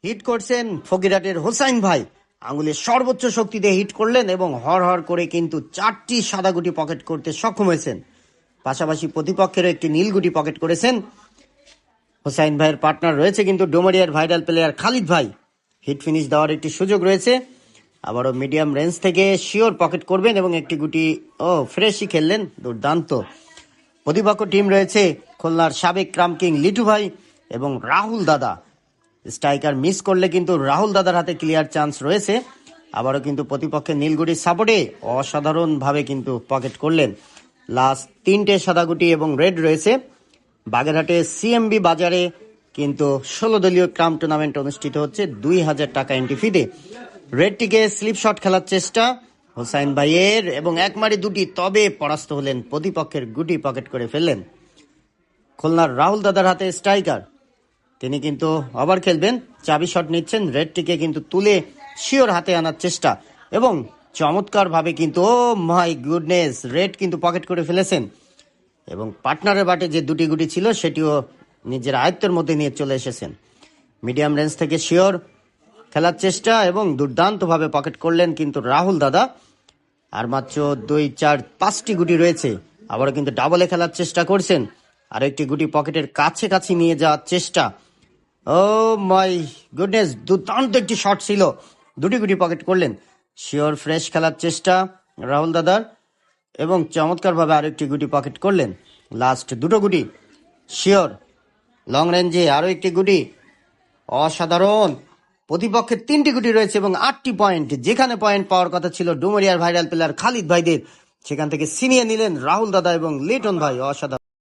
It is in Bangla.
হিট করছেন ফকিরহাটের হোসাইন ভাই, আঙুলের সর্বোচ্চ শক্তি দিয়ে হিট করলেন এবং হর হর করে কিন্তু 4টি সাদা গুটি পকেট করতে সক্ষম হয়েছেন। পাশাপাশি প্রতিপক্ষেরও একটি নীল গুটি পকেট করেছেন। হোসাইন ভাইয়ের পার্টনার রয়েছে কিন্তু ডোমারিয়ার ভাইরাল প্লেয়ার খালিদ ভাই। হিট ফিনিশ দেওয়ার একটি সুযোগ রয়েছে। আবারও মিডিয়াম রেঞ্জ থেকে শিওর পকেট করবেন এবং একটি গুটি ফ্রেশই খেললেন, দুর্দান্ত। প্রতিপক্ষ টিম রয়েছে খুলনার সাবেক ক্রাম কিং লিটু ভাই এবং রাহুল দাদা। স্ট্রাইকার মিস করলে কিন্তু রাহুল দাদার হাতে ক্লিয়ার চান্স রয়েছে। আবারও কিন্তু প্রতিপক্ষের নীলগুটির সাপোর্টে অসাধারণভাবে কিন্তু পকেট করলেন। লাস্ট 3টে সাদা গুটি এবং রেড রয়েছে। বাগেরহাটে সিএমবি বাজারে কিন্তু 16 দলীয় ক্রাম টুর্নামেন্ট অনুষ্ঠিত হচ্ছে 2000 টাকা এন্ট্রি ফিতে। রেডটিকে স্লিপ শট খেলার চেষ্টা হোসাইন ভাইয়ের এবং একমারি দুটি, তবে পরাস্ত হলেন, প্রতিপক্ষের গুটি পকেট করে ফেললেন। খুলনার রাহুল দাদার হাতে স্ট্রাইকার, তিনি কিন্তু ওভার খেলবেন, চাবি শট নিচ্ছেন, রেডটিকে কিন্তু তুলে শিওর হাতে আনার চেষ্টা এবং চমৎকারভাবে কিন্তু মাই গুডনেস, রেড কিন্তু পকেট করে ফেলেছেন এবং পার্টনারের বাটে যে দুটি গুটি ছিল সেটিও নিজের আয়ত্তের মধ্যে নিয়ে চলে এসেছেন। মিডিয়াম রেঞ্জ থেকে শিওর খেলার চেষ্টা এবং দুর্দান্তভাবে পকেট করলেন কিন্তু রাহুল দাদা। আর মাত্র 2-4-5টি গুটি রয়েছে। আবারও কিন্তু ডাবলে খেলার চেষ্টা করছেন, আর একটি গুটি পকেটের কাছে কাছে নিয়ে যাওয়ার চেষ্টা। ও মাই গুডনেস, দুর্দান্ত একটি শট ছিল, দুটি গুটি পকেট করলেন। শিওর ফ্রেশ খেলার চেষ্টা রাহুল দাদার এবং চমৎকারভাবে আরেকটি গুটি পকেট করলেন। লাস্ট দুটো গুটি শিওর, লং রেঞ্জে আরও একটি গুটি, অসাধারণ। প্রতিপক্ষের 3টি গুটি রয়েছে এবং 8টি পয়েন্ট। যেখানে পয়েন্ট পাওয়ার কথা ছিল ডুমারিয়ার ভাইরাল প্লেয়ার খালিদ ভাইদের, সেখান থেকে ছিনিয়ে নিলেন রাহুল দাদা এবং লিটন ভাই, অসাধারণ।